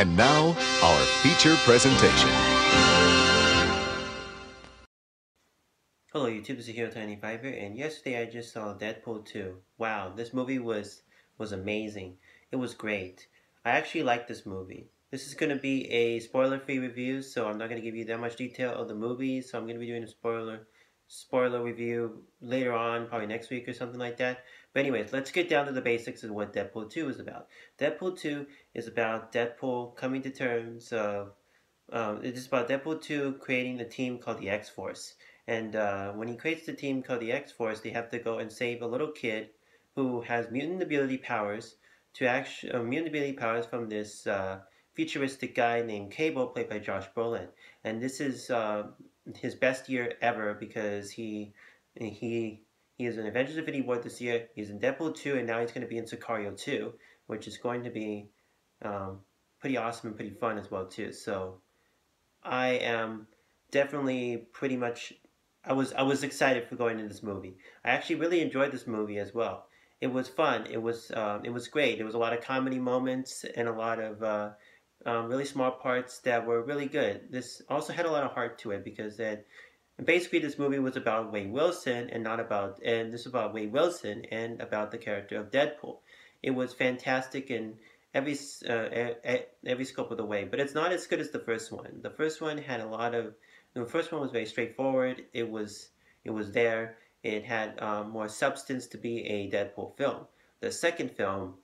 And now, our feature presentation. Hello YouTube, this is Hero Tiny Fiver, and yesterday I just saw Deadpool 2. Wow, this movie was amazing. It was great. I actually liked this movie. This is going to be a spoiler-free review, so I'm not going to give you that much detail of the movie, so I'm going to be doing a spoiler review later on, probably next week or something like that. But anyways, let's get down to the basics of what Deadpool 2 is about. Deadpool 2 is about Deadpool coming to terms of it is about Deadpool 2 creating a team called the X-Force. And when he creates the team called the X-Force, they have to go and save a little kid who has mutant ability powers mutant ability powers from this futuristic guy named Cable, played by Josh Brolin. And this is his best year ever because he is in Avengers Infinity War this year. He's in Deadpool 2, and now he's going to be in Sicario 2, which is going to be um, pretty awesome and pretty fun as well too. So I am definitely pretty much. I was excited for going into this movie. I actually really enjoyed this movie as well. It was fun. It was great. There was a lot of comedy moments and a lot of really smart parts that were really good. This also had a lot of heart to it because basically this movie was about Wade Wilson and not about and this is about Wade Wilson and about the character of Deadpool. It was fantastic in every scope of the way, but it's not as good as the first one. The first one had a lot of. The first one was very straightforward. It was there. It had more substance to be a Deadpool film. The second film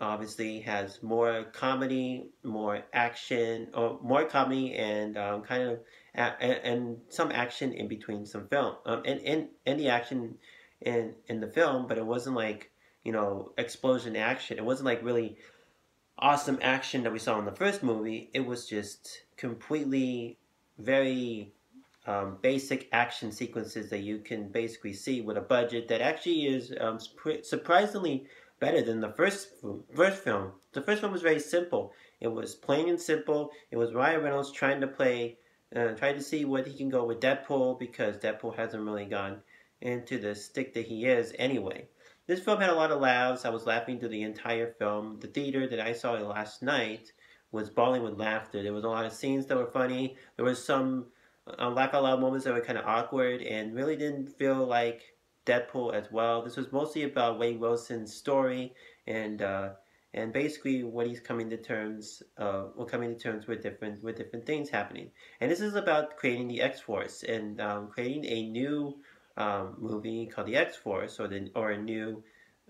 obviously has more comedy, more action, or more comedy and kind of and some action in between some film and the action in the film, but it wasn't like explosion action. It wasn't like really awesome action that we saw in the first movie. It was just completely very basic action sequences that you can basically see with a budget that actually is surprisingly better than the first film. The first film was very simple. It was plain and simple. It was Ryan Reynolds trying to see what he can go with Deadpool because Deadpool hasn't really gone into the stick that he is anyway. This film had a lot of laughs. I was laughing through the entire film. The theater that I saw it last night was bawling with laughter. There was a lot of scenes that were funny. There was some laugh out loud moments that were kind of awkward and really didn't feel like Deadpool as well. This was mostly about Wade Wilson's story and and basically what he's coming to terms with different things happening. And this is about creating the X Force and creating a new movie called the X Force or a new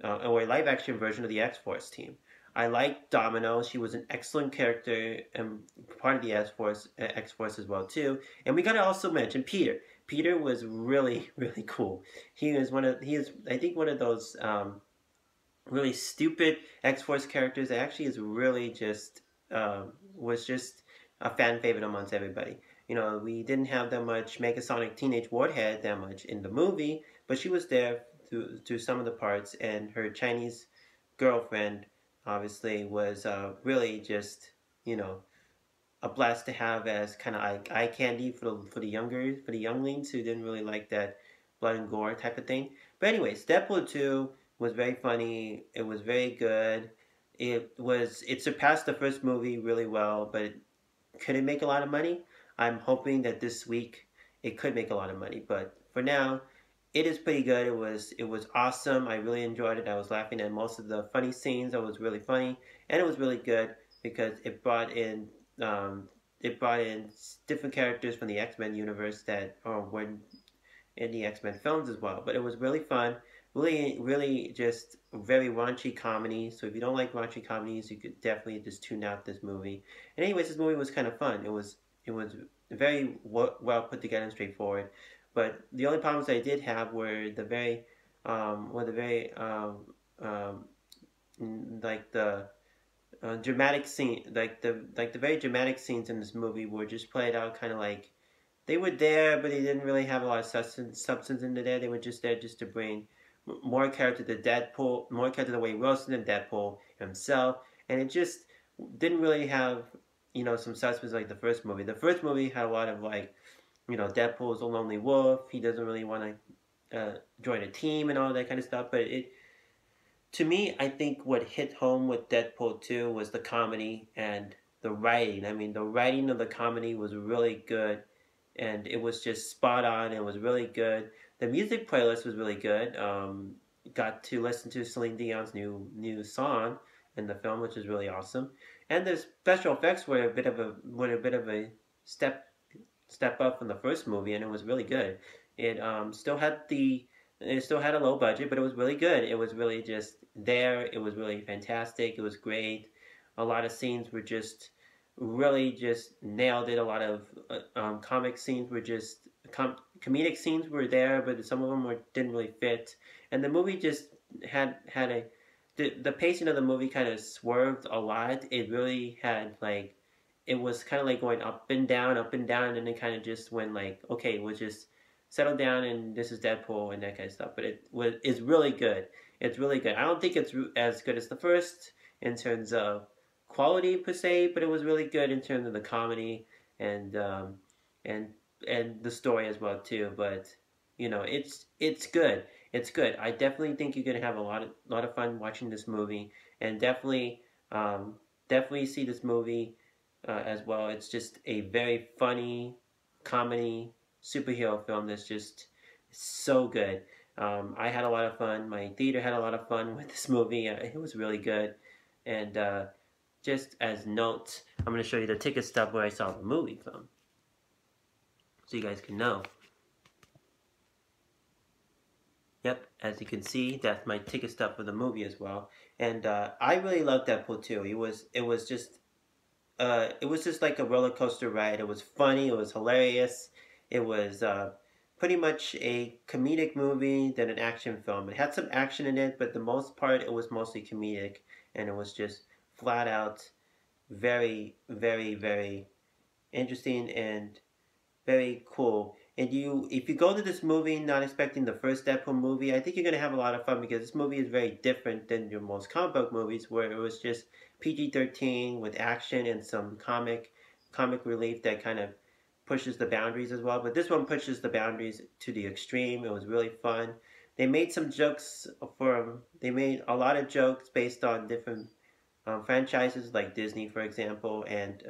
or a live action version of the X Force team. I like Domino. She was an excellent character and part of the X Force as well too. And we gotta also mention Peter. Peter was really really cool. He is I think one of those really stupid X Force characters that actually is really just was just a fan favorite amongst everybody. We didn't have that much Megasonic Teenage Warhead that much in the movie, but she was there through some of the parts, and her Chinese girlfriend obviously was really just you know a blast to have as kind of eye candy for the younglings who didn't really like that blood and gore type of thing. But anyways, Deadpool 2 was very funny. It was very good. It surpassed the first movie really well, but could it make a lot of money? I'm hoping that this week it could make a lot of money, but for now, it is pretty good. It was awesome. I really enjoyed it. I was laughing at most of the funny scenes. That was really funny, and it was really good because um, it brought in different characters from the X-Men universe that were in the X-Men films as well. But it was really fun. Really, really just very raunchy comedy. So if you don't like raunchy comedies, you could definitely just tune out this movie. And anyways, this movie was kind of fun. It was very well put together and straightforward. But the only problems I did have were the very like the dramatic scene, like the very dramatic scenes in this movie were just played out kind of like they were there, but they didn't really have a lot of substance into there. They were just there just to bring more character to Deadpool, more character to Wade Wilson and Deadpool himself, and it just didn't really have some substance like the first movie. The first movie had a lot of like Deadpool's a lonely wolf. He doesn't really want to join a team and all that kind of stuff. But to me, I think what hit home with Deadpool 2 was the comedy and the writing. I mean, the writing of the comedy was really good, and it was just spot on. It was really good. The music playlist was really good. Got to listen to Celine Dion's new song in the film, which is really awesome. And the special effects were a bit of a step step up from the first movie, and it was really good. It still had a low budget, but it was really good. It was really just there. It was really fantastic. It was great. A lot of scenes were just really just nailed it. A lot of comic scenes were just comedic scenes were there, but some of them didn't really fit. And the movie just had a the pacing of the movie kind of swerved a lot. It really had like it was kind of like going up and down, and it kind of just went like, okay, we'll just settle down, and this is Deadpool and that kind of stuff. But is really good. It's really good. I don't think it's as good as the first in terms of quality per se, but it was really good in terms of the comedy and and and the story as well too. But you know, it's good. It's good. I definitely think you're gonna have a lot of fun watching this movie, and definitely see this movie as well. It's just a very funny comedy superhero film that's just so good. I had a lot of fun. My theater had a lot of fun with this movie. It was really good. And just as notes, I'm going to show you the ticket stub where I saw the movie from, so you guys can know. Yep, as you can see, that's my ticket stub for the movie as well. And I really loved Deadpool 2. It was just like a roller coaster ride. It was funny. It was hilarious. It was pretty much a comedic movie than an action film. It had some action in it, but the most part it was mostly comedic, and it was just flat out very, very, very interesting and very cool. And if you go to this movie not expecting the first Deadpool movie, I think you're gonna have a lot of fun because this movie is very different than your most comic book movies, where it was just PG-13 with action and some comic relief that kind of pushes the boundaries as well. But this one pushes the boundaries to the extreme. It was really fun. They made some jokes they made a lot of jokes based on different franchises like Disney, for example, and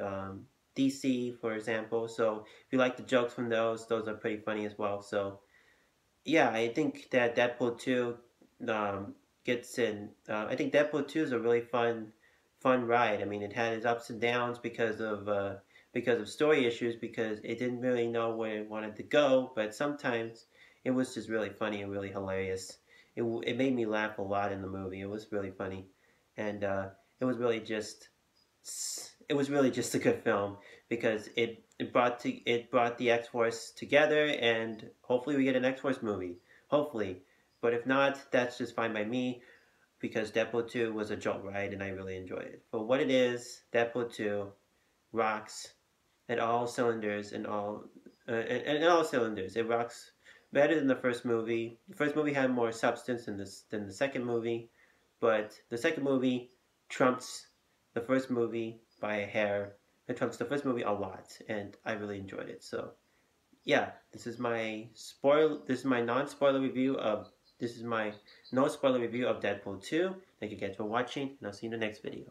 DC, for example. So if you like the jokes from those are pretty funny as well. So yeah, I think that Deadpool 2 gets in. I think Deadpool 2 is a really fun ride. I mean, it had its ups and downs because of story issues, because it didn't really know where it wanted to go. But sometimes it was just really funny and really hilarious. It made me laugh a lot in the movie. It was really funny, and it was really just a good film because it brought the X-Force together, and hopefully we get an X-Force movie. Hopefully. But if not, that's just fine by me because Deadpool 2 was a jolt ride and I really enjoyed it. For what it is, Deadpool 2 rocks at all cylinders and all cylinders. It rocks better than the first movie. The first movie had more substance than the second movie, but the second movie trumps the first movie by a hair. It trumps the first movie a lot, and I really enjoyed it. So, yeah, this is my non-spoiler review of no spoiler review of Deadpool 2. Thank you guys for watching, and I'll see you in the next video.